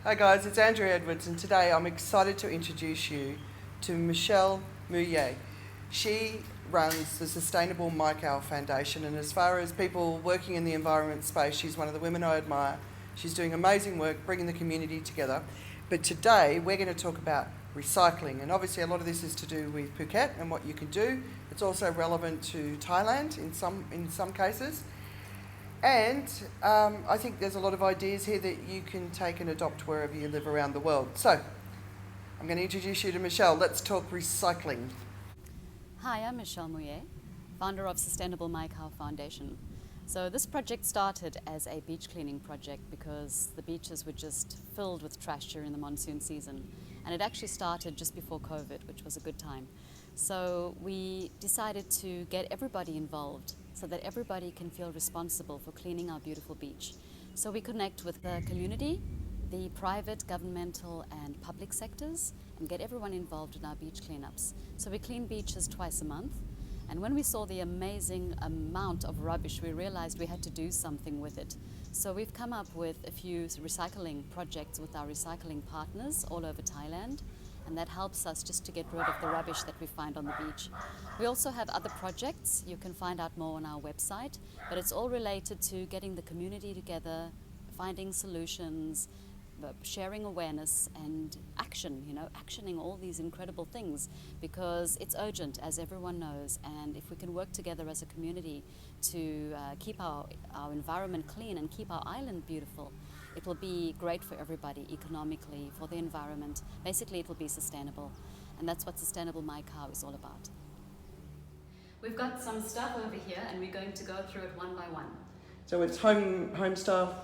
Hi guys, it's Andrea Edwards and today I'm excited to introduce you to Michelle Mouille. She runs the Sustainable MaiKhao Foundation, and as far as people working in the environment space, she's one of the women I admire. She's doing amazing work bringing the community together. But today we're going to talk about recycling, and obviously a lot of this is to do with Phuket and what you can do. It's also relevant to Thailand in some cases. And I think there's a lot of ideas here that you can take and adopt wherever you live around the world. So I'm going to introduce you to Michelle. Let's talk recycling. Hi, I'm Michelle Mouille, founder of Sustainable MaiKhao Foundation. So this project started as a beach cleaning project because the beaches were just filled with trash during the monsoon season. And it actually started just before COVID, which was a good time. So we decided to get everybody involved so that everybody can feel responsible for cleaning our beautiful beach. So we connect with the community, the private, governmental and public sectors, and get everyone involved in our beach cleanups. So we clean beaches twice a month. And when we saw the amazing amount of rubbish, we realized we had to do something with it. So we've come up with a few recycling projects with our recycling partners all over Thailand. And that helps us just to get rid of the rubbish that we find on the beach. We also have other projects. You can find out more on our website, but it's all related to getting the community together, finding solutions, sharing awareness and action, actioning all these incredible things because it's urgent, as everyone knows. And if we can work together as a community to keep our environment clean and keep our island beautiful, it will be great for everybody economically, for the environment. Basically, it will be sustainable. And that's what Sustainable MaiKhao is all about. We've got some stuff over here and we're going to go through it one by one. So it's home stuff,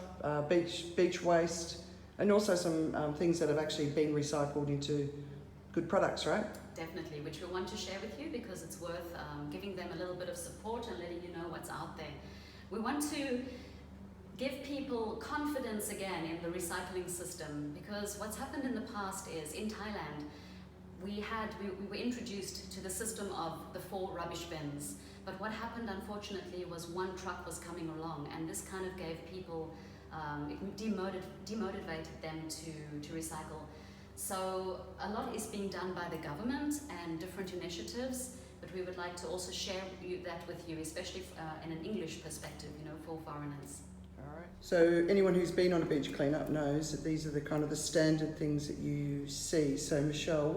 beach waste, and also some things that have actually been recycled into good products, right? Definitely, which we want to share with you because it's worth giving them a little bit of support and letting you know what's out there. We want to give people confidence again in the recycling system, because what's happened in the past is in Thailand we were introduced to the system of the 4 rubbish bins, but what happened unfortunately was one truck was coming along and this kind of gave people it demotivated them to recycle. So a lot is being done by the government and different initiatives, but we would like to also share that with you, especially in an English perspective, for foreigners. Alright. So anyone who's been on a beach cleanup knows that these are the kind of the standard things that you see. So Michelle,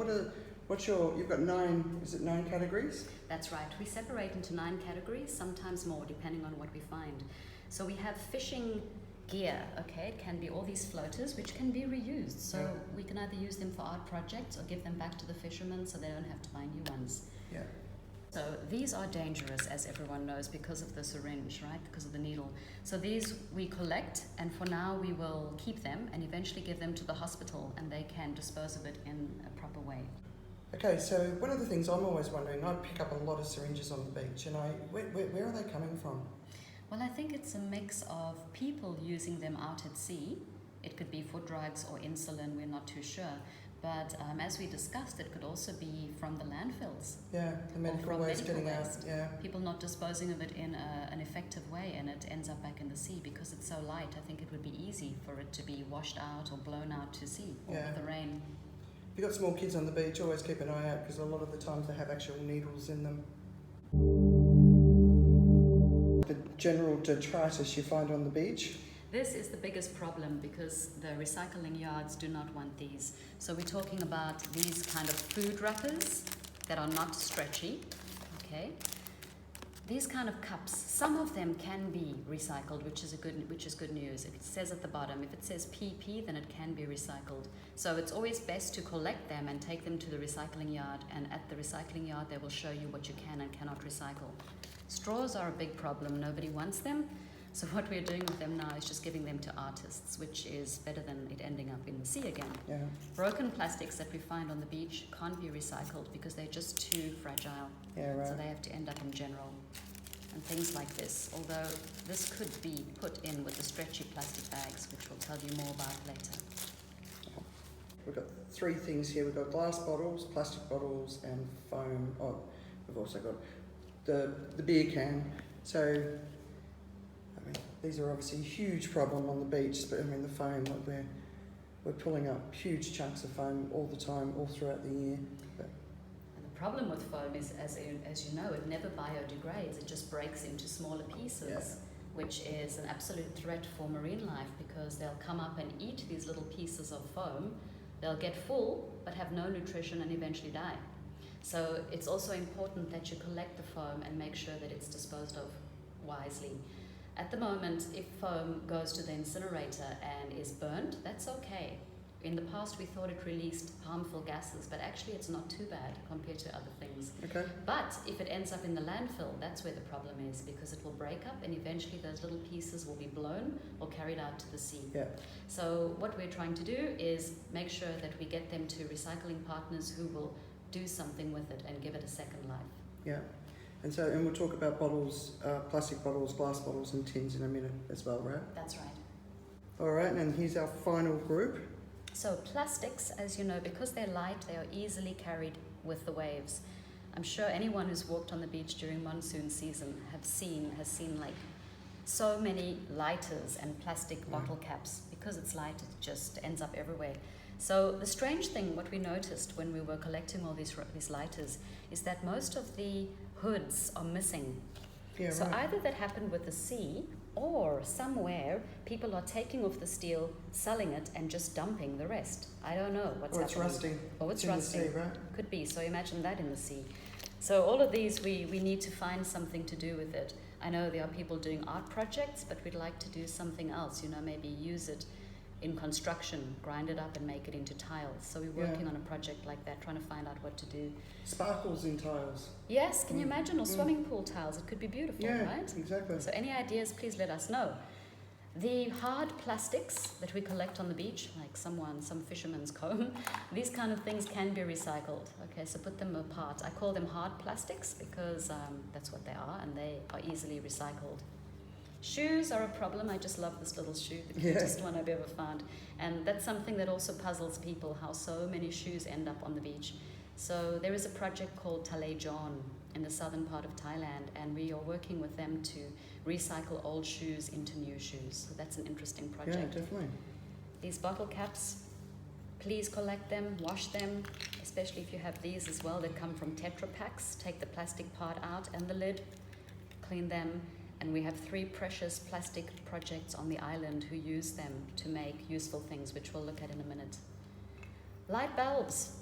you've got 9 categories? That's right. We separate into 9 categories, sometimes more, depending on what we find. So we have fishing gear, okay? It can be all these floaters which can be reused. So we can either use them for art projects or give them back to the fishermen so they don't have to buy new ones. Yeah. So these are dangerous, as everyone knows, because of the syringe, right? Because of the needle. So these we collect, and for now we will keep them and eventually give them to the hospital and they can dispose of it in a proper way. Okay, so one of the things I'm always wondering, I pick up a lot of syringes on the beach, and where are they coming from? Well, I think it's a mix of people using them out at sea. It could be for drugs or insulin, we're not too sure. But as we discussed, it could also be from the landfills. Yeah, the medical waste getting out. Yeah. People not disposing of it in an effective way, and it ends up back in the sea because it's so light. I think it would be easy for it to be washed out or blown out to sea with the rain. If you've got small kids on the beach, always keep an eye out because a lot of the times they have actual needles in them. The general detritus you find on the beach. This is the biggest problem because the recycling yards do not want these. So we're talking about these kind of food wrappers that are not stretchy, okay? These kind of cups, some of them can be recycled, which is good news. If it says at the bottom, if it says PP, then it can be recycled. So it's always best to collect them and take them to the recycling yard, and at the recycling yard they will show you what you can and cannot recycle. Straws are a big problem, nobody wants them. So what we're doing with them now is just giving them to artists, which is better than it ending up in the sea again. Yeah. Broken plastics that we find on the beach can't be recycled because they're just too fragile. Yeah, right. So they have to end up in general. And things like this, although this could be put in with the stretchy plastic bags, which we'll tell you more about later. We've got 3 things here. We've got glass bottles, plastic bottles and foam. Oh, we've also got the beer can. So these are obviously a huge problem on the beach, but the foam, we're pulling up huge chunks of foam all the time, all throughout the year. But And the problem with foam is, as you know, it never biodegrades. It just breaks into smaller pieces, which is an absolute threat for marine life because they'll come up and eat these little pieces of foam. They'll get full but have no nutrition and eventually die. So it's also important that you collect the foam and make sure that it's disposed of wisely. At the moment, if foam goes to the incinerator and is burnt, that's okay. In the past, we thought it released harmful gases, but actually it's not too bad compared to other things. okay, But if it ends up in the landfill, that's where the problem is, because it will break up and eventually those little pieces will be blown or carried out to the sea. yeah, So what we're trying to do is make sure that we get them to recycling partners who will do something with it and give it a second life. yeah. And we'll talk about bottles, plastic bottles, glass bottles, and tins in a minute as well, right? That's right. All right, and here's our final group. So plastics, as you know, because they're light, they are easily carried with the waves. I'm sure anyone who's walked on the beach during monsoon season has seen like so many lighters and plastic bottle caps. Because it's light, it just ends up everywhere. So the strange thing, what we noticed when we were collecting all these lighters, is that most of the hoods are missing. Yeah, So right. either that happened with the sea, or somewhere people are taking off the steel, selling it, and just dumping the rest. I don't know what's Or it's happening. rusting. Or it's in the rusting. sea, right? Could be. So imagine that in the sea. So all of these, we need to find something to do with it. I know there are people doing art projects, but we'd like to do something else. Maybe use it in construction, grind it up and make it into tiles. So we're working on a project like that, trying to find out what to do. Sparkles in tiles. Yes, can you imagine? Or swimming pool tiles. It could be beautiful, Yeah, right? exactly. So any ideas, please let us know. The hard plastics that we collect on the beach, like some fisherman's comb, these kind of things can be recycled. Okay, so put them apart. I call them hard plastics because that's what they are, and they are easily recycled. Shoes are a problem. I just love this little shoe, the cutest one I've ever found. And that's something that also puzzles people, how so many shoes end up on the beach. So there is a project called Thailand in the southern part of Thailand, and we are working with them to recycle old shoes into new shoes. So that's an interesting project. Yeah, definitely. These bottle caps, please collect them, wash them, especially if you have these as well that come from Tetra Paks. Take the plastic part out and the lid, clean them. And we have 3 precious plastic projects on the island who use them to make useful things, which we'll look at in a minute. Light bulbs,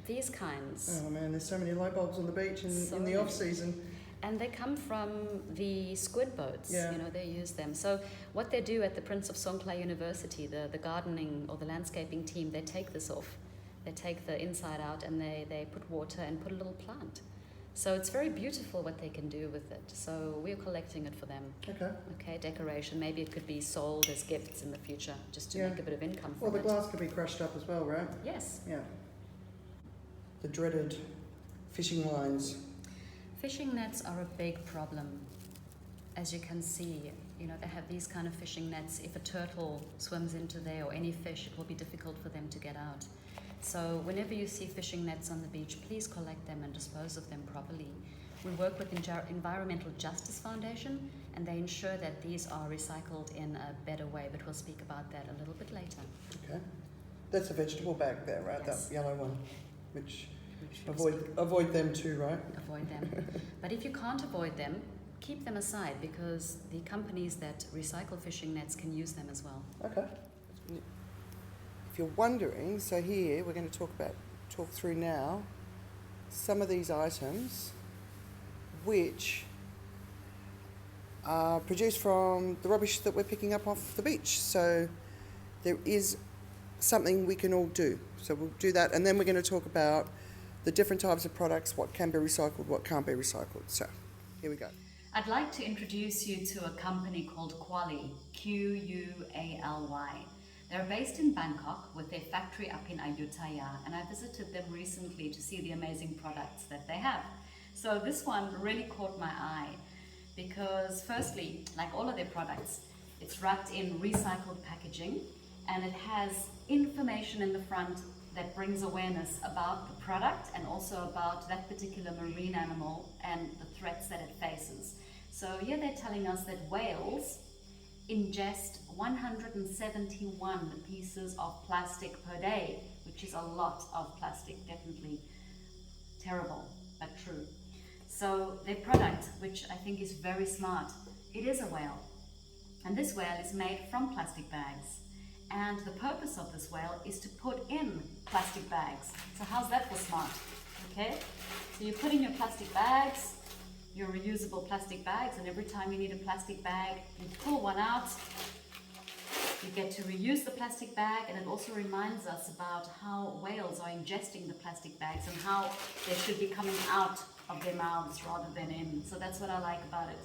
these kinds. Oh man, there's so many light bulbs on the beach in the off season. And they come from the squid boats. Yeah. They use them. So what they do at the Prince of Songkhla University, the gardening or the landscaping team, they take this off. They take the inside out and they put water and put a little plant. So it's very beautiful what they can do with it. So we're collecting it for them. Okay, decoration. Maybe it could be sold as gifts in the future, just to make a bit of income from Well, the it. glass could be crushed up as well, right? Yes. Yeah. The dreaded fishing lines. Fishing nets are a big problem. As you can see, they have these kind of fishing nets. If a turtle swims into there or any fish, it will be difficult for them to get out. So whenever you see fishing nets on the beach, please collect them and dispose of them properly. We work with Environmental Justice Foundation, and they ensure that these are recycled in a better way, but we'll speak about that a little bit later. Okay. That's a vegetable bag there, right? Yes. That yellow one, which avoid them too, right? Avoid them. But if you can't avoid them, keep them aside, because the companies that recycle fishing nets can use them as well. Okay. If you're wondering, so here we're going to talk through now some of these items which are produced from the rubbish that we're picking up off the beach. So there is something we can all do. So we'll do that, and then we're going to talk about the different types of products, what can be recycled, what can't be recycled. So here we go. I'd like to introduce you to a company called Quali, Qually. They're based in Bangkok with their factory up in Ayutthaya, and I visited them recently to see the amazing products that they have. So this one really caught my eye because firstly, like all of their products, it's wrapped in recycled packaging, and it has information in the front that brings awareness about the product and also about that particular marine animal and the threats that it faces. So here they're telling us that whales ingest 171 pieces of plastic per day, which is a lot of plastic, definitely terrible, but true. So their product, which I think is very smart, it is a whale. And this whale is made from plastic bags. And the purpose of this whale is to put in plastic bags. So how's that for smart? Okay? So you put in your plastic bags, your reusable plastic bags, and every time you need a plastic bag, you pull one out, you get to reuse the plastic bag, and it also reminds us about how whales are ingesting the plastic bags and how they should be coming out of their mouths rather than in. So that's what I like about it.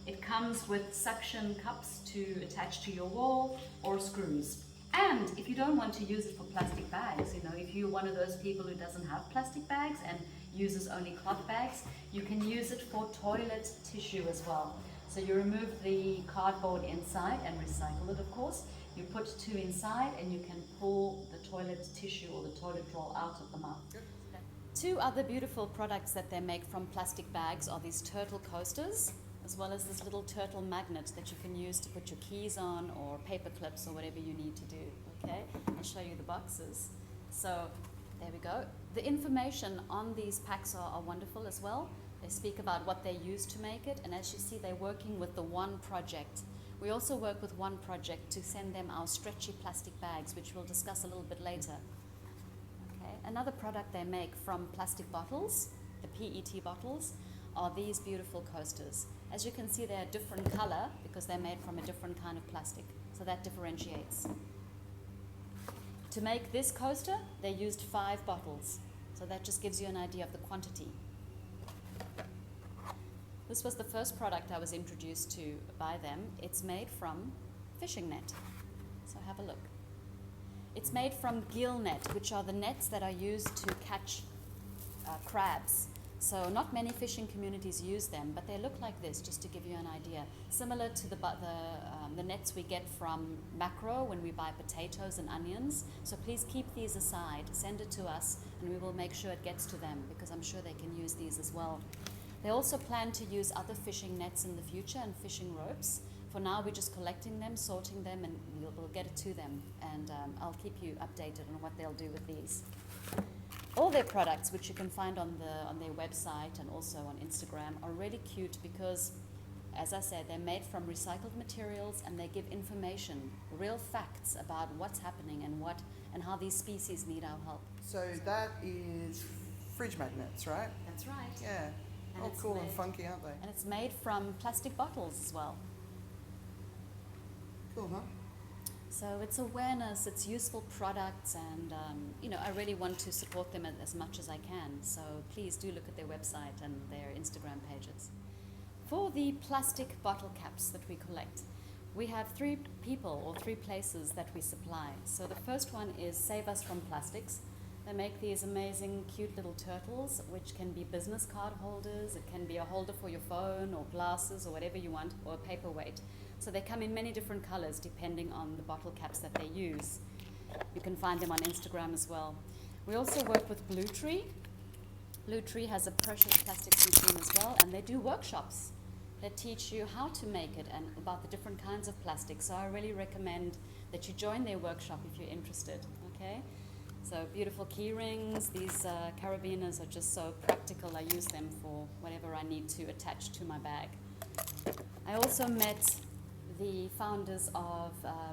It comes with suction cups to attach to your wall or screws. And if you don't want to use it for plastic bags, if you're one of those people who doesn't have plastic bags and uses only cloth bags, you can use it for toilet tissue as well. So you remove the cardboard inside and recycle it, of course. You put two inside and you can pull the toilet tissue or the toilet roll out of the mouth. Two other beautiful products that they make from plastic bags are these turtle coasters, as well as this little turtle magnet that you can use to put your keys on or paper clips or whatever you need to do. Okay, I'll show you the boxes. So there we go. The information on these packs are wonderful as well. They speak about what they use to make it, and as you see, they're working with the One Project. We also work with One Project to send them our stretchy plastic bags, which we'll discuss a little bit later. Okay. Another product they make from plastic bottles, the PET bottles, are these beautiful coasters. As you can see, they're a different color because they're made from a different kind of plastic, so that differentiates. To make this coaster, they used 5 bottles, so that just gives you an idea of the quantity. This was the first product I was introduced to by them. It's made from fishing net, so have a look. It's made from gill net, which are the nets that are used to catch crabs. So not many fishing communities use them, but they look like this, just to give you an idea. Similar to the nets we get from macro when we buy potatoes and onions. So please keep these aside, send it to us, and we will make sure it gets to them, because I'm sure they can use these as well. They also plan to use other fishing nets in the future and fishing ropes. For now, we're just collecting them, sorting them, and we'll get it to them. And I'll keep you updated on what they'll do with these. All their products, which you can find on their website and also on Instagram, are really cute because, as I said, they're made from recycled materials, and they give information, real facts about what's happening and how these species need our help. So that is fridge magnets, right? That's right. Yeah. And cool and funky, aren't they? And it's made from plastic bottles as well. Cool, huh? So it's awareness, it's useful products, and I really want to support them as much as I can. So please do look at their website and their Instagram pages. For the plastic bottle caps that we collect, we have 3 people or 3 places that we supply. So the first one is Save Us From Plastics. They make these amazing, cute little turtles, which can be business card holders. It can be a holder for your phone or glasses or whatever you want, or a paperweight. So they come in many different colors depending on the bottle caps that they use. You can find them on Instagram as well. We also work with Blue Tree. Blue Tree has a precious plastics machine as well, and they do workshops that teach you how to make it and about the different kinds of plastic. So I really recommend that you join their workshop if you're interested, okay? So beautiful key rings. These carabiners are just so practical. I use them for whatever I need to attach to my bag. I also met the founders of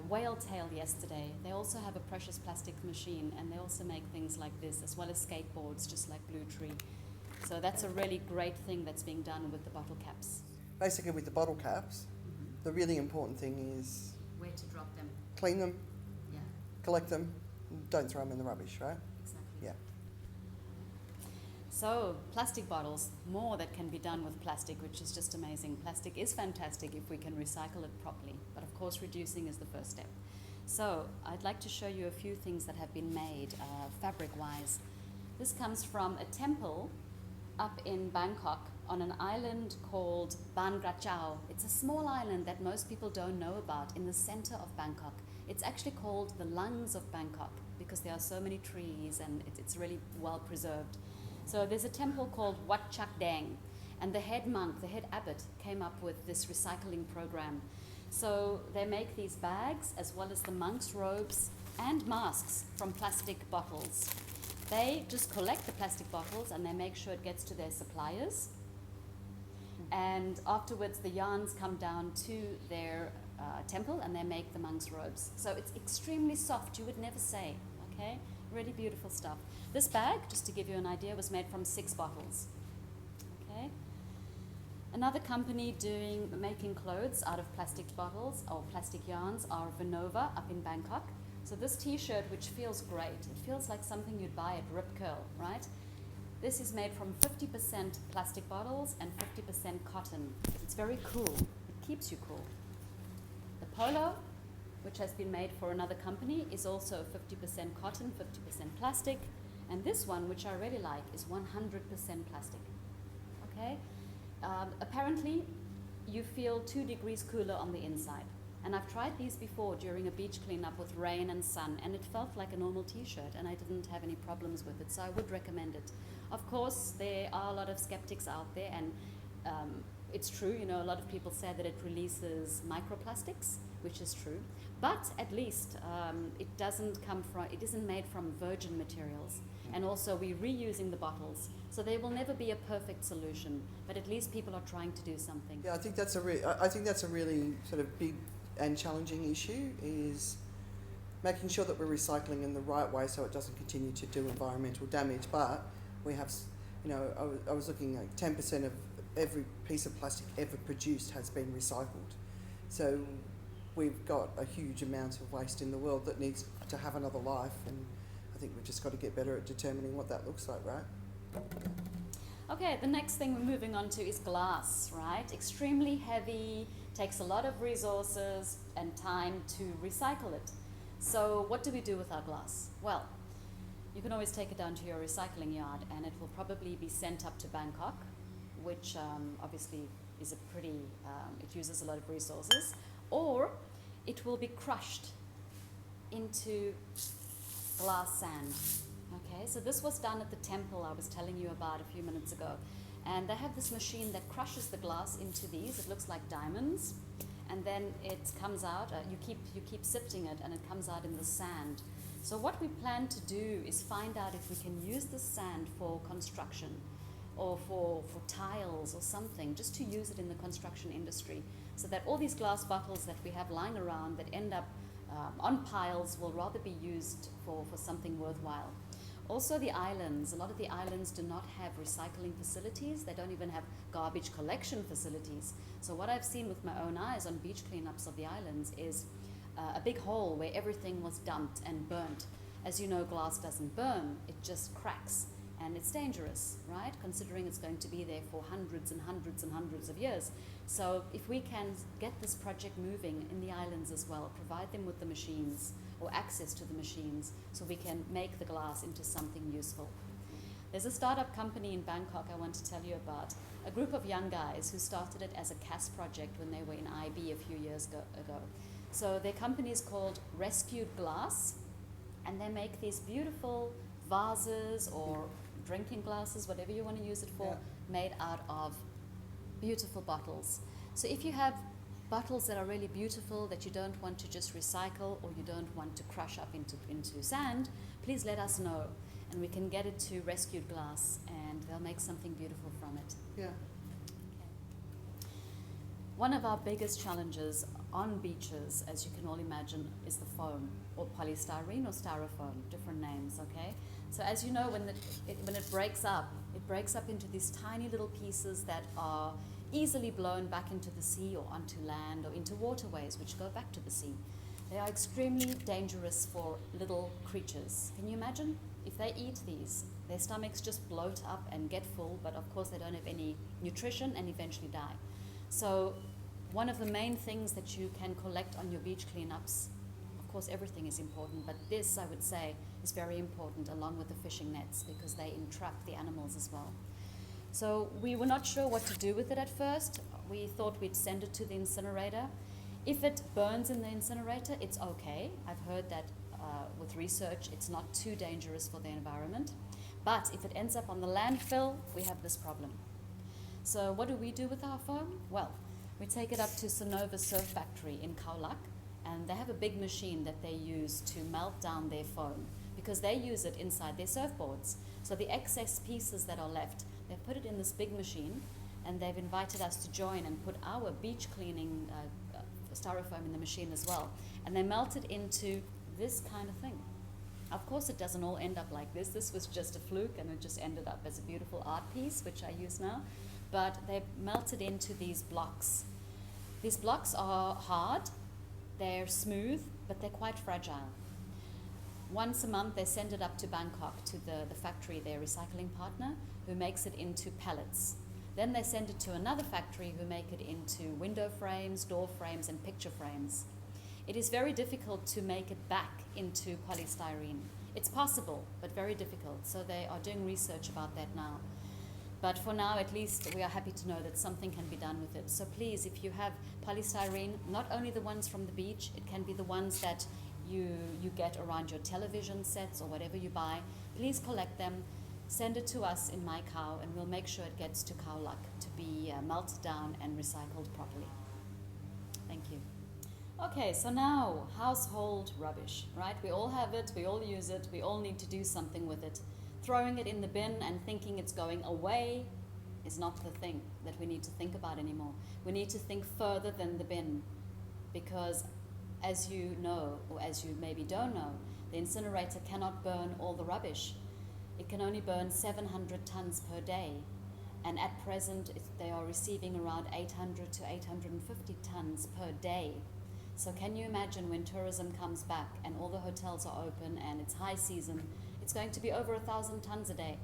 Whale Tail yesterday. They also have a precious plastic machine, and they also make things like this, as well as skateboards, just like Blue Tree. So that's a really great thing that's being done with the bottle caps. Basically, with the bottle caps, the really important thing is Where to drop them. clean them, Yeah, collect them, don't throw them in the rubbish, right? exactly. Yeah. So plastic bottles, more that can be done with plastic, which is just amazing. Plastic is fantastic if we can recycle it properly, but of course reducing is the first step. So I'd like to show you a few things that have been made fabric-wise. This comes from a temple up in Bangkok on an island called Ban Krachao. It's a small island that most people don't know about in the center of Bangkok. It's actually called the lungs of Bangkok because there are so many trees and it's really well preserved. So there's a temple called Wat Chak Dang, and the head monk, the head abbot, came up with this recycling program. So they make these bags as well as the monks' robes and masks from plastic bottles. They just collect the plastic bottles and they make sure it gets to their suppliers. And afterwards the yarns come down to their temple and they make the monks' robes. So it's extremely soft, you would never say, okay? Really beautiful stuff. This bag, just to give you an idea, was made from 6 bottles, okay? Another company making clothes out of plastic bottles or plastic yarns are Vinova up in Bangkok. So this t-shirt, which feels great, it feels like something you'd buy at Rip Curl, right? This is made from 50% plastic bottles and 50% cotton. It's very cool, it keeps you cool. The polo, which has been made for another company, is also 50% cotton, 50% plastic. And this one, which I really like, is 100% plastic, okay? Apparently, you feel 2 degrees cooler on the inside. And I've tried these before during a beach cleanup with rain and sun, and it felt like a normal t-shirt, and I didn't have any problems with it, so I would recommend it. Of course, there are a lot of skeptics out there, and it's true, you know, a lot of people say that it releases microplastics, which is true, but at least it isn't made from virgin materials. And also we're reusing the bottles, so they will never be a perfect solution, but at least people are trying to do something. Yeah, I think that's a really sort of big and challenging issue, is making sure that we're recycling in the right way so it doesn't continue to do environmental damage. But we have, you know, I was looking at 10% of every piece of plastic ever produced has been recycled. So we've got a huge amount of waste in the world that needs to have another life, and I think we've just got to get better at determining what that looks like, right? Okay, the next thing we're moving on to is glass, right? Extremely heavy, takes a lot of resources and time to recycle it. So what do we do with our glass? Well, you can always take it down to your recycling yard and it will probably be sent up to Bangkok, which obviously is it uses a lot of resources, or it will be crushed into glass sand. Okay, so this was done at the temple I was telling you about a few minutes ago. And they have this machine that crushes the glass into these. It looks like diamonds. And then it comes out, you keep sifting it, and it comes out in the sand. So what we plan to do is find out if we can use the sand for construction or for tiles or something, just to use it in the construction industry, so that all these glass bottles that we have lying around that end up on piles will rather be used for something worthwhile. Also the islands, a lot of the islands do not have recycling facilities. They don't even have garbage collection facilities. So what I've seen with my own eyes on beach cleanups of the islands is a big hole where everything was dumped and burnt. As you know, glass doesn't burn, it just cracks. And it's dangerous, right? Considering it's going to be there for hundreds and hundreds and hundreds of years. So if we can get this project moving in the islands as well, provide them with the machines or access to the machines so we can make the glass into something useful. There's a startup company in Bangkok I want to tell you about, a group of young guys who started it as a CAS project when they were in IB a few years ago. So their company is called Rescued Glass, and they make these beautiful vases or drinking glasses, whatever you want to use it for, made out of beautiful bottles. So if you have bottles that are really beautiful that you don't want to just recycle or you don't want to crush up into sand, please let us know and we can get it to Rescued Glass and they'll make something beautiful from it. Yeah. Okay. One of our biggest challenges on beaches, as you can all imagine, is the foam, or polystyrene or styrofoam, different names, okay? So as you know, when it breaks up into these tiny little pieces that are easily blown back into the sea or onto land or into waterways which go back to the sea. They are extremely dangerous for little creatures. Can you imagine? If they eat these, their stomachs just bloat up and get full, but of course they don't have any nutrition and eventually die. So one of the main things that you can collect on your beach cleanups, of course everything is important, but this I would say is very important along with the fishing nets because they entrap the animals as well. So we were not sure what to do with it at first. We thought we'd send it to the incinerator. If it burns in the incinerator, it's okay. I've heard that with research, it's not too dangerous for the environment. But if it ends up on the landfill, we have this problem. So what do we do with our foam? Well, We take it up to Sonova Surf Factory in Khao Lak, and they have a big machine that they use to melt down their foam because they use it inside their surfboards. So the excess pieces that are left, they put it in this big machine, and they've invited us to join and put our beach cleaning styrofoam in the machine as well. And they melt it into this kind of thing. Of course, it doesn't all end up like this. This was just a fluke, and it just ended up as a beautiful art piece, which I use now. But they melted into these blocks. These blocks are hard, they're smooth, but they're quite fragile. Once a month, they send it up to Bangkok to the factory, their recycling partner, who makes it into pellets. Then they send it to another factory who make it into window frames, door frames, and picture frames. It is very difficult to make it back into polystyrene. It's possible, but very difficult. So they are doing research about that now. But for now, at least, we are happy to know that something can be done with it. So please, if you have polystyrene, not only the ones from the beach, it can be the ones that you get around your television sets or whatever you buy. Please collect them, send it to us in MaiKhao, and we'll make sure it gets to Khao Lak to be melted down and recycled properly. Thank you. Okay, so now, household rubbish, right? We all have it, we all use it, we all need to do something with it. Throwing it in the bin and thinking it's going away is not the thing that we need to think about anymore. We need to think further than the bin, because as you know, or as you maybe don't know, the incinerator cannot burn all the rubbish. It can only burn 700 tons per day, and at present they are receiving around 800 to 850 tons per day. So can you imagine when tourism comes back and all the hotels are open and it's high season, it's going to be over 1,000 tons a day.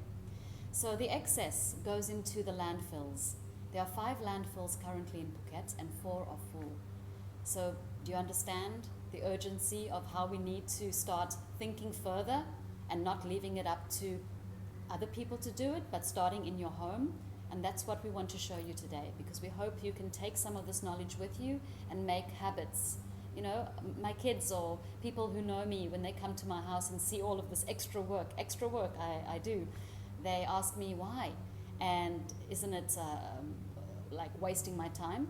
So the excess goes into the landfills. There are 5 landfills currently in Phuket and 4 are full. So do you understand the urgency of how we need to start thinking further and not leaving it up to other people to do it, but starting in your home? And that's what we want to show you today, because we hope you can take some of this knowledge with you and make habits. You know, my kids or people who know me, when they come to my house and see all of this extra work I do, they ask me why, and isn't it like wasting my time?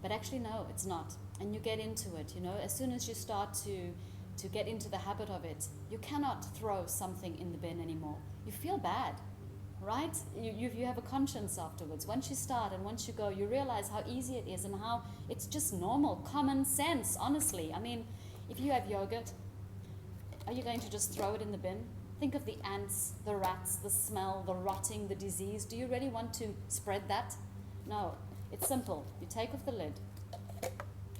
But actually no, it's not. And you get into it, you know, as soon as you start to get into the habit of it, you cannot throw something in the bin anymore. You feel bad, right? You have a conscience afterwards. Once you start and once you go, you realize how easy it is and how it's just normal, common sense, honestly. I mean, if you have yogurt, are you going to just throw it in the bin? Think of the ants, the rats, the smell, the rotting, the disease. Do you really want to spread that? No, it's simple. You take off the lid,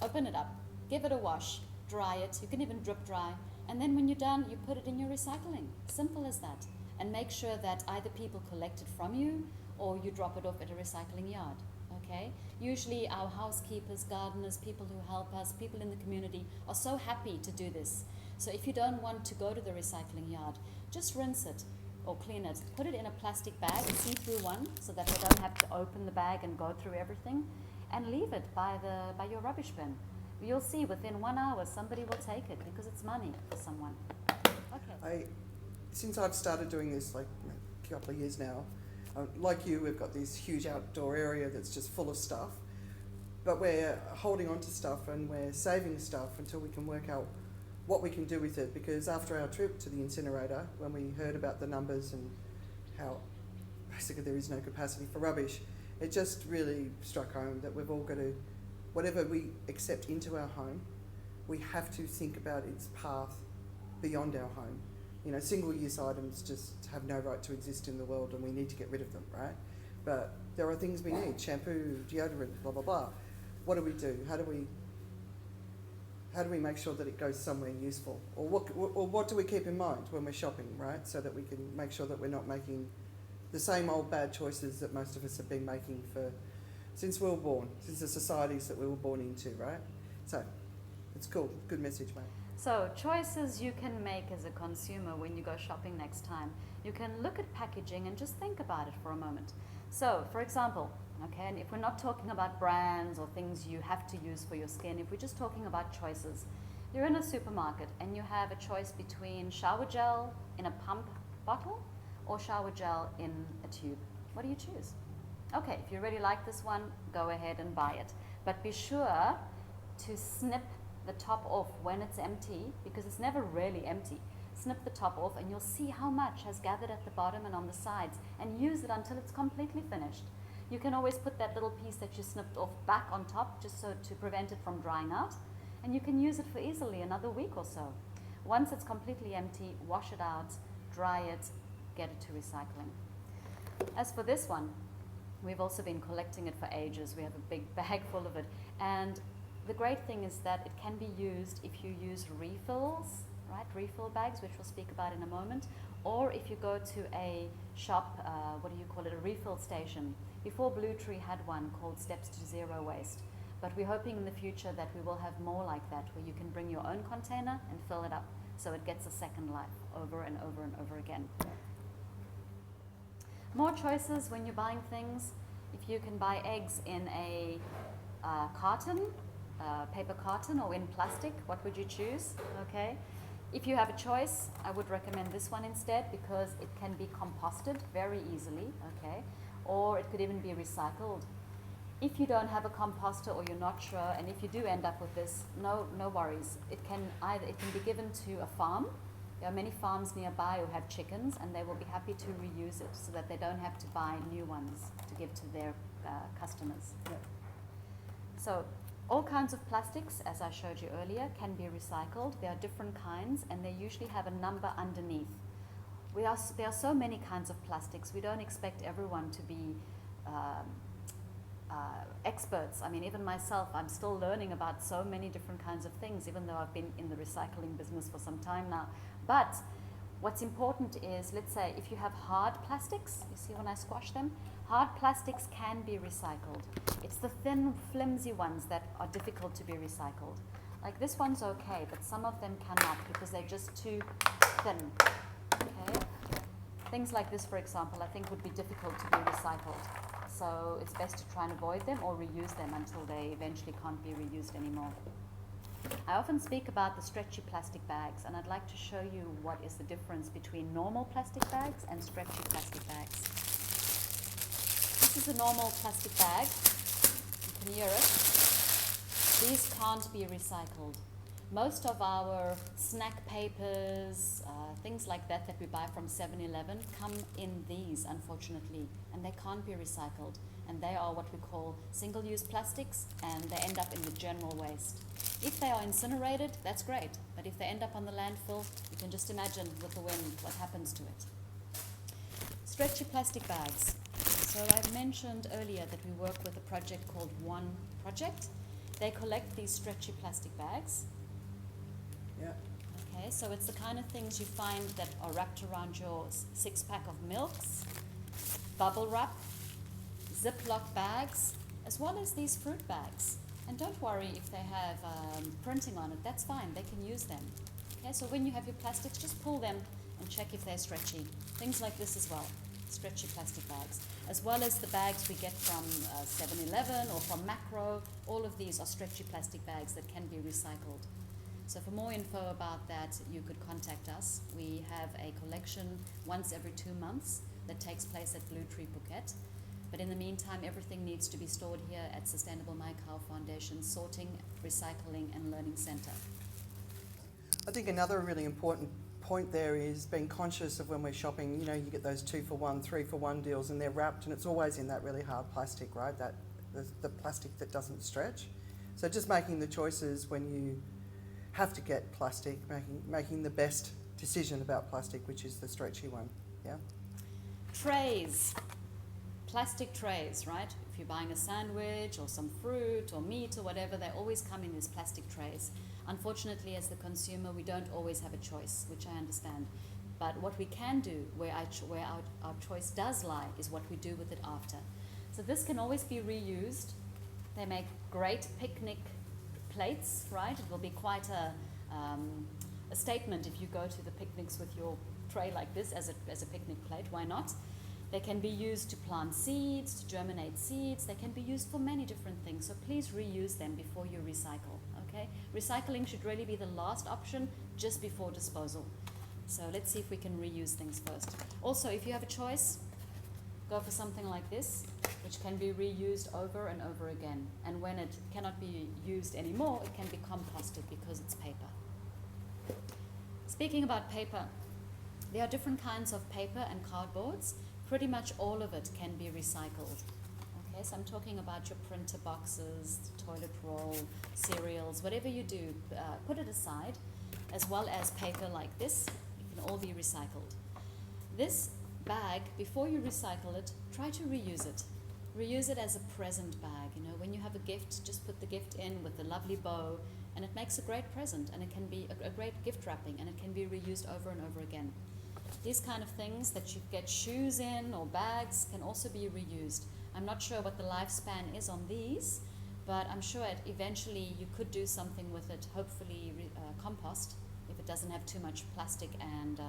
open it up, give it a wash, dry it. You can even drip dry. And then when you're done, you put it in your recycling. Simple as that. And make sure that either people collect it from you or you drop it off at a recycling yard, okay? Usually our housekeepers, gardeners, people who help us, people in the community are so happy to do this. So if you don't want to go to the recycling yard, just rinse it or clean it. Put it in a plastic bag, a see-through one, so that they don't have to open the bag and go through everything, and leave it by your rubbish bin. You'll see within 1 hour somebody will take it because it's money for someone. Okay. Since I've started doing this like a couple of years now, like you, we've got this huge outdoor area that's just full of stuff, but we're holding on to stuff and we're saving stuff until we can work out what we can do with it, because after our trip to the incinerator, when we heard about the numbers and how basically there is no capacity for rubbish, it just really struck home that we've all got to, whatever we accept into our home, we have to think about its path beyond our home. You know, single-use items just have no right to exist in the world and we need to get rid of them, right? But there are things we need, shampoo, deodorant, blah, blah, blah. What do we do? How do we make sure that it goes somewhere useful? Or what do we keep in mind when we're shopping, right? So that we can make sure that we're not making the same old bad choices that most of us have been making since we were born, since the societies that we were born into, right? So, it's cool. Good message, mate. So choices you can make as a consumer when you go shopping next time. You can look at packaging and just think about it for a moment. So, for example, okay, and if we're not talking about brands or things you have to use for your skin, if we're just talking about choices, you're in a supermarket and you have a choice between shower gel in a pump bottle or shower gel in a tube. What do you choose? Okay, if you really like this one, go ahead and buy it. But be sure to snip the top off when it's empty, because it's never really empty. Snip the top off and you'll see how much has gathered at the bottom and on the sides, and use it until it's completely finished. You can always put that little piece that you snipped off back on top, just so to prevent it from drying out, and you can use it for easily another week or so. Once it's completely empty, wash it out, dry it, get it to recycling. As for this one, we've also been collecting it for ages. We have a big bag full of it, and the great thing is that it can be used if you use refills, right? Refill bags, which we'll speak about in a moment, or if you go to a shop, a refill station. Before Blue Tree had one called Steps to Zero Waste, but we're hoping in the future that we will have more like that, where you can bring your own container and fill it up, so it gets a second life over and over and over again. More choices when you're buying things. If you can buy eggs in a carton, paper carton, or in plastic, what would you choose? Okay. If you have a choice, I would recommend this one instead, because it can be composted very easily, okay, or it could even be recycled. If you don't have a composter or you're not sure, and if you do end up with this, no worries. It can be given to a farm. There are many farms nearby who have chickens, and they will be happy to reuse it so that they don't have to buy new ones to give to their customers. Yeah. So all kinds of plastics, as I showed you earlier, can be recycled. There are different kinds, and they usually have a number underneath. There are so many kinds of plastics. We don't expect everyone to be experts. I mean, even myself, I'm still learning about so many different kinds of things, even though I've been in the recycling business for some time now. But what's important is, let's say, if you have hard plastics, you see when I squash them, hard plastics can be recycled. It's the thin, flimsy ones that are difficult to be recycled. Like this one's okay, but some of them cannot because they're just too thin. Okay? Things like this, for example, I think would be difficult to be recycled. So it's best to try and avoid them or reuse them until they eventually can't be reused anymore. I often speak about the stretchy plastic bags, and I'd like to show you what is the difference between normal plastic bags and stretchy plastic bags. This is a normal plastic bag. You can hear it. These can't be recycled. Most of our snack papers, things like that we buy from 7-Eleven come in these, unfortunately, and they can't be recycled. And they are what we call single-use plastics, and they end up in the general waste. If they are incinerated, that's great, but if they end up on the landfill, you can just imagine with the wind what happens to it. Stretchy plastic bags. So I mentioned earlier that we work with a project called One Project. They collect these stretchy plastic bags. Yeah. Okay, so it's the kind of things you find that are wrapped around your six-pack of milks, bubble wrap, Ziploc bags, as well as these fruit bags. And don't worry if they have printing on it, that's fine, they can use them. Okay, so when you have your plastics, just pull them and check if they're stretchy. Things like this as well, stretchy plastic bags. As well as the bags we get from 7-Eleven or from Macro, all of these are stretchy plastic bags that can be recycled. So for more info about that, you could contact us. We have a collection once every 2 months that takes place at Blue Tree Phuket. But in the meantime, everything needs to be stored here at Sustainable MaiKhao Foundation Sorting, Recycling and Learning Centre. I think another really important point there is being conscious of when we're shopping. You know, you get those 2-for-1, 3-for-1 deals, and they're wrapped, and it's always in that really hard plastic, right? That the plastic that doesn't stretch. So just making the choices when you have to get plastic, making the best decision about plastic, which is the stretchy one. Yeah. Trays. Plastic trays, right? If you're buying a sandwich or some fruit or meat or whatever, they always come in these plastic trays. Unfortunately, as the consumer, we don't always have a choice, which I understand. But what we can do, where our choice does lie, is what we do with it after. So this can always be reused. They make great picnic plates, right? It will be quite a statement if you go to the picnics with your tray like this as a picnic plate. Why not? They can be used to plant seeds, to germinate seeds. They can be used for many different things. So please reuse them before you recycle, okay? Recycling should really be the last option just before disposal. So let's see if we can reuse things first. Also, if you have a choice, go for something like this, which can be reused over and over again. And when it cannot be used anymore, it can be composted because it's paper. Speaking about paper, there are different kinds of paper and cardboards. Pretty much all of it can be recycled. Okay, so I'm talking about your printer boxes, toilet roll, cereals, whatever you do, put it aside, as well as paper like this. It can all be recycled. This bag, before you recycle it, try to reuse it. Reuse it as a present bag. You know, when you have a gift, just put the gift in with a lovely bow, and it makes a great present, and it can be a great gift wrapping, and it can be reused over and over again. These kind of things that you get shoes in or bags can also be reused. I'm not sure what the lifespan is on these, but I'm sure eventually you could do something with it, hopefully compost, if it doesn't have too much plastic and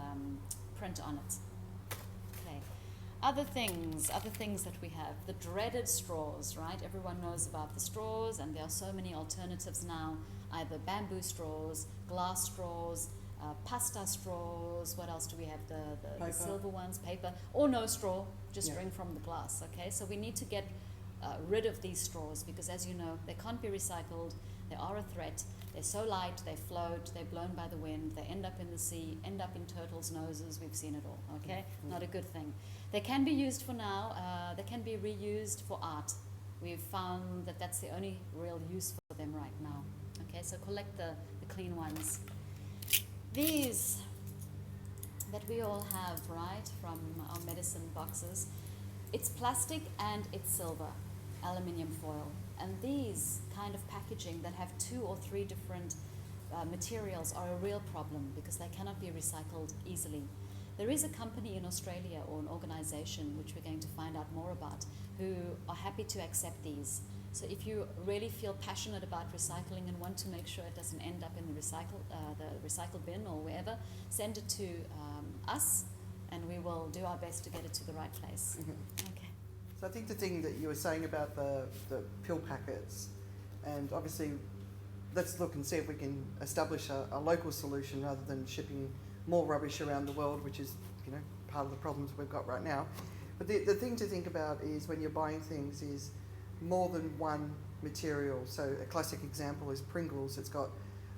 print on it. Okay. Other things that we have, the dreaded straws, right? Everyone knows about the straws, and there are so many alternatives now, either bamboo straws, glass straws, pasta straws, what else do we have? The silver ones, paper, or no straw, just drink from the glass, okay? So we need to get rid of these straws because, as you know, they can't be recycled, they are a threat, they're so light, they float, they're blown by the wind, they end up in the sea, end up in turtles' noses, we've seen it all, okay? Not a good thing. They can be used for now, they can be reused for art. We've found that that's the only real use for them right now, okay? So collect the clean ones. These that we all have, right, from our medicine boxes, it's plastic and it's silver, aluminium foil. And these kind of packaging that have 2 or 3 different materials are a real problem because they cannot be recycled easily. There is a company in Australia or an organization, which we're going to find out more about, who are happy to accept these. So if you really feel passionate about recycling and want to make sure it doesn't end up in the recycle bin or wherever, send it to us, and we will do our best to get it to the right place. Okay. So I think the thing that you were saying about the pill packets, and obviously let's look and see if we can establish a local solution rather than shipping more rubbish around the world, which is, you know, part of the problems we've got right now. But the thing to think about is when you're buying things is more than one material. So a classic example is Pringles. It's got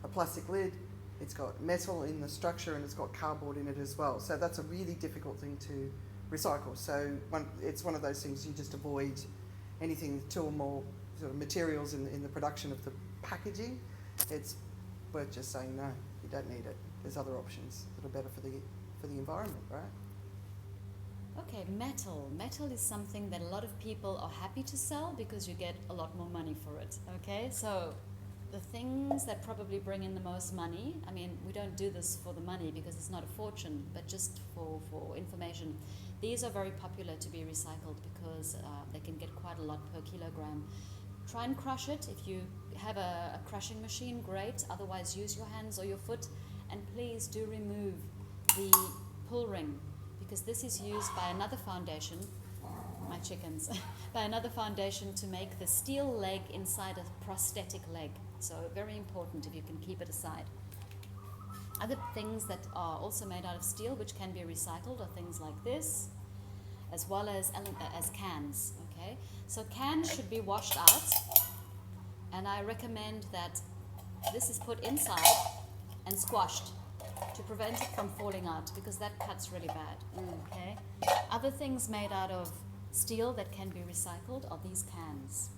a plastic lid, it's got metal in the structure, and it's got cardboard in it as well. So that's a really difficult thing to recycle. So it's one of those things you just avoid anything 2 or more sort of materials in the production of the packaging. It's worth just saying no, you don't need it. There's other options that are better for the environment, right? Okay, metal. Metal is something that a lot of people are happy to sell because you get a lot more money for it, okay? So the things that probably bring in the most money, I mean, we don't do this for the money because it's not a fortune, but just for information. These are very popular to be recycled because they can get quite a lot per kilogram. Try and crush it. If you have a crushing machine, great. Otherwise, use your hands or your foot. And please do remove the pull ring, because this is used by another foundation, my chickens, by another foundation to make the steel leg inside a prosthetic leg. So very important if you can keep it aside. Other things that are also made out of steel which can be recycled are things like this, as well as cans, okay? So cans should be washed out, and I recommend that this is put inside and squashed to prevent it from falling out, because that cuts really bad, okay? Other things made out of steel that can be recycled are these cans.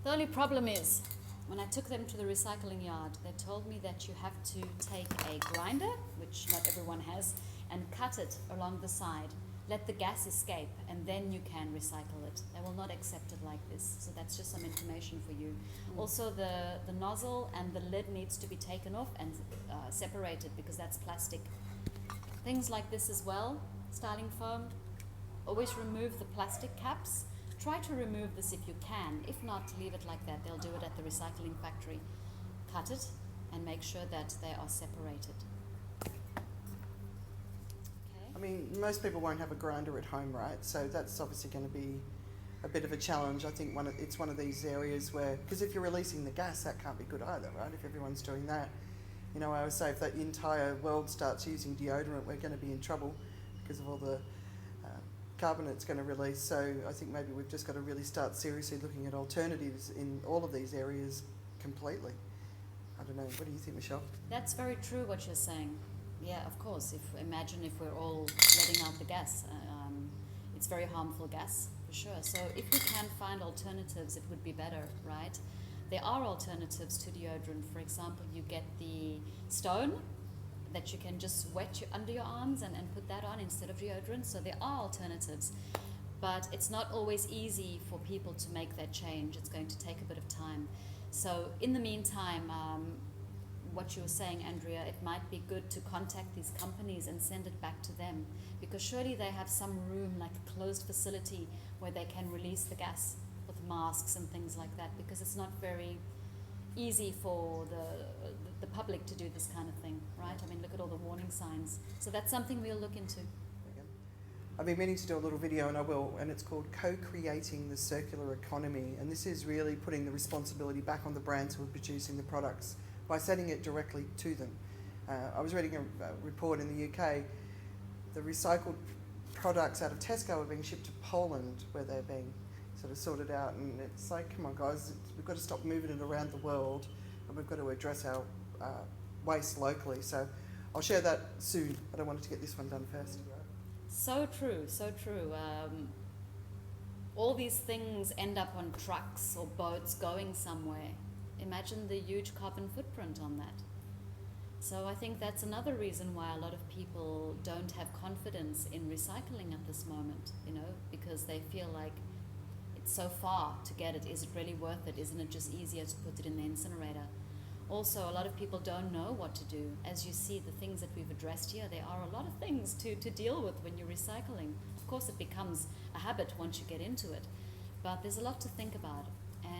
The only problem is, when I took them to the recycling yard, they told me that you have to take a grinder, which not everyone has, and cut it along the side. Let the gas escape, and then you can recycle it. They will not accept it like this. So that's just some information for you. Also, the nozzle and the lid needs to be taken off and separated, because that's plastic. Things like this as well, styling foam. Always remove the plastic caps. Try to remove this if you can. If not, leave it like that. They'll do it at the recycling factory. Cut it and make sure that they are separated. I mean, most people won't have a grinder at home, right? So that's obviously going to be a bit of a challenge. I think it's one of these areas where, because if you're releasing the gas, that can't be good either, right? If everyone's doing that. You know, I always say if that entire world starts using deodorant, we're going to be in trouble because of all the carbon it's going to release. So I think maybe we've just got to really start seriously looking at alternatives in all of these areas completely. I don't know. What do you think, Michelle? That's very true what you're saying. Yeah, of course. Imagine if we're all letting out the gas. It's very harmful gas, for sure. So if we can find alternatives, it would be better, right? There are alternatives to deodorant. For example, you get the stone that you can just wet under your arms and put that on instead of deodorant. So there are alternatives. But it's not always easy for people to make that change. It's going to take a bit of time. So in the meantime, what you were saying, Andrea, it might be good to contact these companies and send it back to them, because surely they have some room, like a closed facility, where they can release the gas with masks and things like that, because it's not very easy for the public to do this kind of thing, right? I mean, look at all the warning signs. So that's something we'll look into. I've been meaning to do a little video, and I will, and it's called Cocreating the Circular Economy, and this is really putting the responsibility back on the brands who are producing the products by sending it directly to them. I was reading a report in the UK, the recycled products out of Tesco are being shipped to Poland, where they're being sort of sorted out, and it's like, come on guys, we've got to stop moving it around the world, and we've got to address our waste locally. So I'll share that soon, but I wanted to get this one done first. So true, so true. All these things end up on trucks or boats going somewhere. Imagine the huge carbon footprint on that. So I think that's another reason why a lot of people don't have confidence in recycling at this moment, because they feel like it's so far to get it. Is it really worth it? Isn't it just easier to put it in the incinerator? Also, a lot of people don't know what to do. As you see, the things that we've addressed here, there are a lot of things to deal with when you're recycling. Of course, it becomes a habit once you get into it, but there's a lot to think about.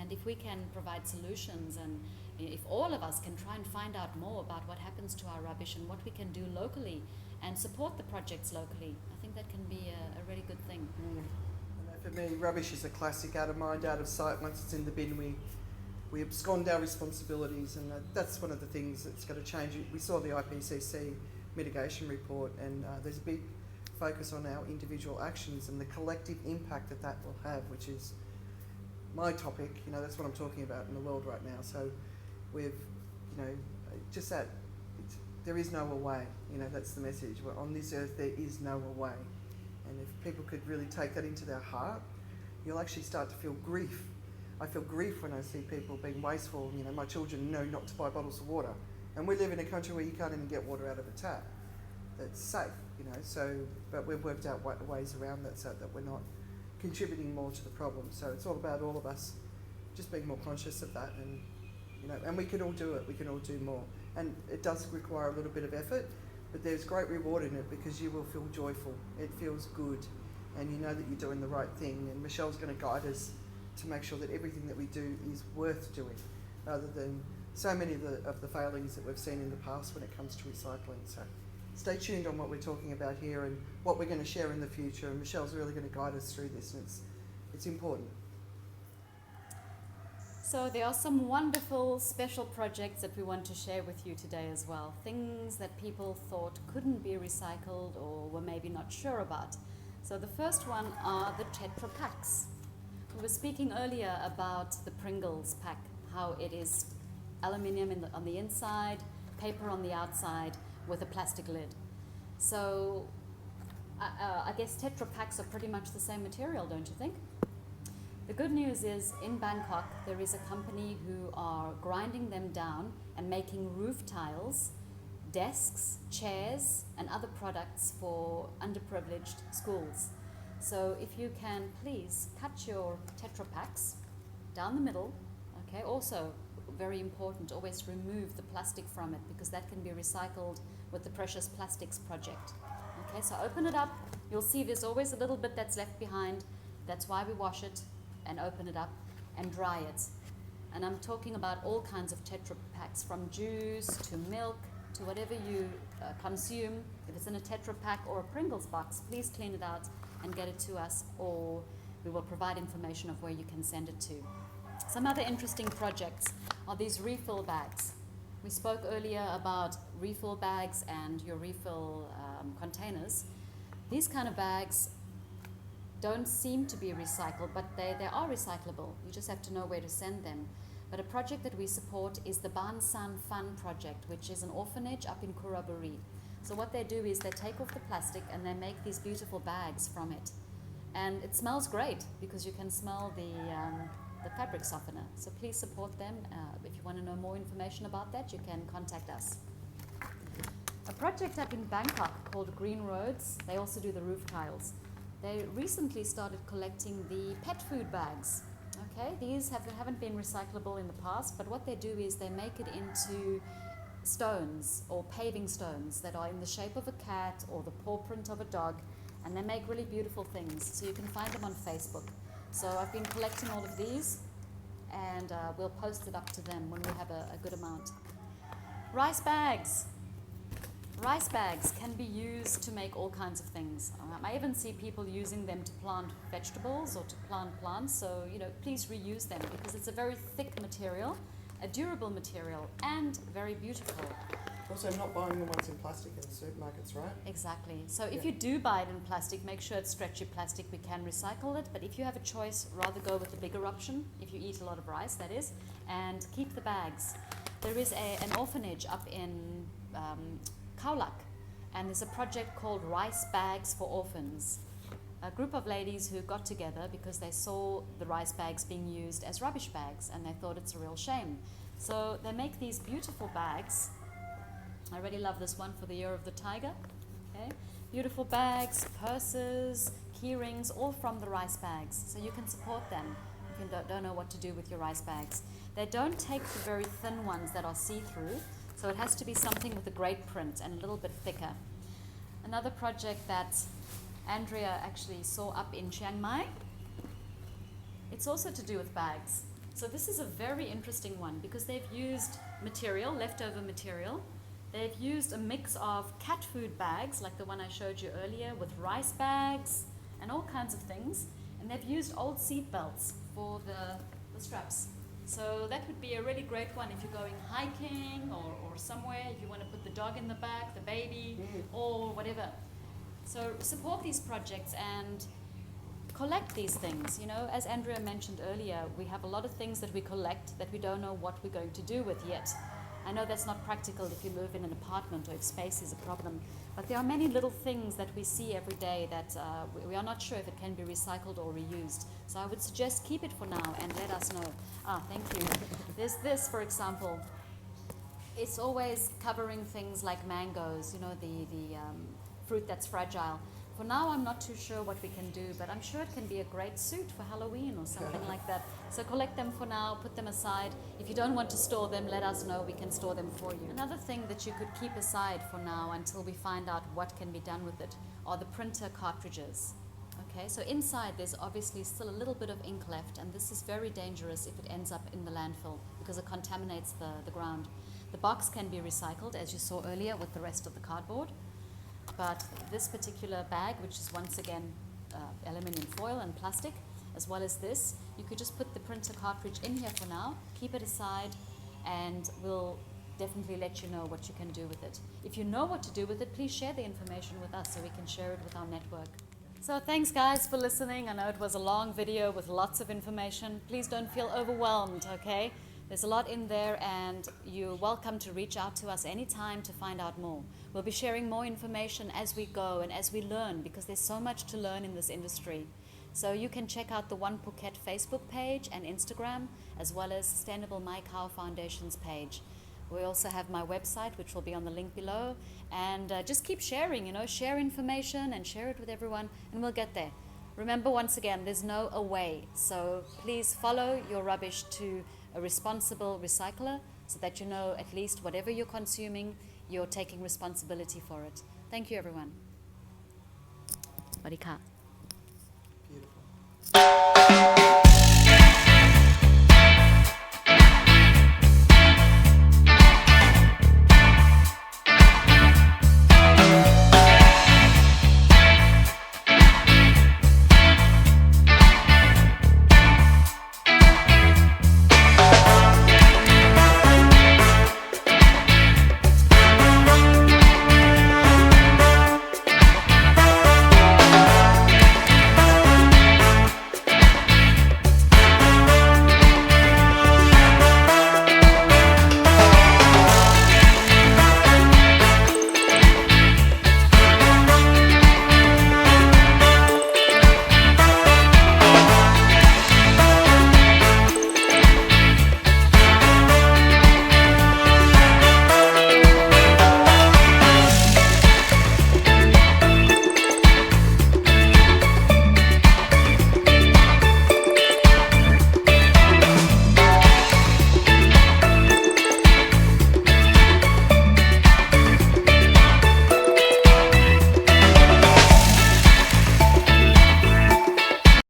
And if we can provide solutions, and if all of us can try and find out more about what happens to our rubbish and what we can do locally and support the projects locally, I think that can be a really good thing. And for me, rubbish is a classic. Out of mind, out of sight. Once it's in the bin, we abscond our responsibilities, and that's one of the things that's going to change. We saw the IPCC mitigation report, and there's a big focus on our individual actions and the collective impact that will have, which is my topic. That's what I'm talking about in the world right now. So we've, just that there is no way. That's the message. We're on this earth, there is no way. And if people could really take that into their heart, you'll actually start to feel grief. I feel grief when I see people being wasteful. My children know not to buy bottles of water, and we live in a country where you can't even get water out of a tap that's safe. So, but we've worked out ways around that so that we're not contributing more to the problem. So it's all about all of us just being more conscious of that, and and we can all do it. We can all do more, and it does require a little bit of effort, but there's great reward in it, because you will feel joyful. It feels good, and you know that you're doing the right thing. And Michelle's going to guide us to make sure that everything that we do is worth doing, rather than so many of the failings that we've seen in the past when it comes to recycling. So stay tuned on what we're talking about here and what we're going to share in the future, and Michelle's really going to guide us through this, and it's important. So there are some wonderful special projects that we want to share with you today as well. Things that people thought couldn't be recycled or were maybe not sure about. So the first one are the Tetra Paks. We were speaking earlier about the Pringles pack, how it is aluminium on the inside, paper on the outside, with a plastic lid. So I guess Tetra Paks are pretty much the same material, don't you think? The good news is, in Bangkok, there is a company who are grinding them down and making roof tiles, desks, chairs, and other products for underprivileged schools. So if you can please cut your Tetra Paks down the middle, okay? Also, very important, always remove the plastic from it, because that can be recycled with the Precious Plastics Project. Okay, so open it up. You'll see there's always a little bit that's left behind. That's why we wash it and open it up and dry it. And I'm talking about all kinds of Tetra Paks, from juice to milk to whatever you consume. If it's in a Tetra Pak or a Pringles box, please clean it out and get it to us, or we will provide information of where you can send it to. Some other interesting projects are these refill bags. We spoke earlier about refill bags and your refill containers. These kind of bags don't seem to be recycled, but they are recyclable. You just have to know where to send them. But a project that we support is the Ban San Fun project, which is an orphanage up in Kuraburi. So what they do is they take off the plastic and they make these beautiful bags from it. And it smells great because you can smell the fabric softener. So please support them. If you want to know more information about that, you can contact us. A project up in Bangkok called Green Roads, they also do the roof tiles. They recently started collecting the pet food bags. Okay, these haven't been recyclable in the past, but what they do is they make it into stones or paving stones that are in the shape of a cat or the paw print of a dog, and they make really beautiful things. So you can find them on Facebook. So I've been collecting all of these, and we'll post it up to them when we have a good amount. Rice bags. Rice bags can be used to make all kinds of things. I even see people using them to plant vegetables or to plant plants. So, please reuse them because it's a very thick material, a durable material, and very beautiful. Also, not buying the ones in plastic in the supermarkets, right? Exactly. So if you do buy it in plastic, make sure it's stretchy plastic. We can recycle it. But if you have a choice, rather go with the bigger option, if you eat a lot of rice, that is, and keep the bags. There is an orphanage up in Khao Lak, and there's a project called Rice Bags for Orphans. A group of ladies who got together because they saw the rice bags being used as rubbish bags and they thought it's a real shame. So they make these beautiful bags. I really love this one for the Year of the Tiger. Okay? Beautiful bags, purses, key rings, all from the rice bags. So you can support them if you don't know what to do with your rice bags. They don't take the very thin ones that are see-through. So it has to be something with a great print and a little bit thicker. Another project that Andrea actually saw up in Chiang Mai, it's also to do with bags. So this is a very interesting one because they've used material, leftover material. They've used a mix of cat food bags, like the one I showed you earlier, with rice bags and all kinds of things. And they've used old seat belts for the straps. So that would be a really great one if you're going hiking or somewhere, if you want to put the dog in the back, the baby, or whatever. So support these projects and collect these things. As Andrea mentioned earlier, we have a lot of things that we collect that we don't know what we're going to do with yet. I know that's not practical if you live in an apartment or if space is a problem, but there are many little things that we see every day that we are not sure if it can be recycled or reused. So I would suggest keep it for now and let us know. Thank you. There's this, for example. It's always covering things like mangoes, the fruit that's fragile. For now, I'm not too sure what we can do, but I'm sure it can be a great suit for Halloween or something like that. So collect them for now, put them aside. If you don't want to store them, let us know. We can store them for you. Another thing that you could keep aside for now until we find out what can be done with it are the printer cartridges. Okay, so inside there's obviously still a little bit of ink left, and this is very dangerous if it ends up in the landfill because it contaminates the ground. The box can be recycled, as you saw earlier, with the rest of the cardboard. But this particular bag, which is once again aluminium foil and plastic, as well as this, you could just put the printer cartridge in here for now, keep it aside, and we'll definitely let you know what you can do with it. If you know what to do with it, please share the information with us so we can share it with our network. So thanks guys for listening. I know it was a long video with lots of information. Please don't feel overwhelmed, okay? There's a lot in there, and you're welcome to reach out to us anytime to find out more. We'll be sharing more information as we go and as we learn, because there's so much to learn in this industry. So you can check out the One Phuket Facebook page and Instagram, as well as Sustainable MaiKhao Foundation's page. We also have my website, which will be on the link below. And just keep sharing, share information and share it with everyone, and we'll get there. Remember, once again, there's no away. So please follow your rubbish to a responsible recycler so that you know at least whatever you're consuming, you're taking responsibility for it. Thank you, everyone. Beautiful.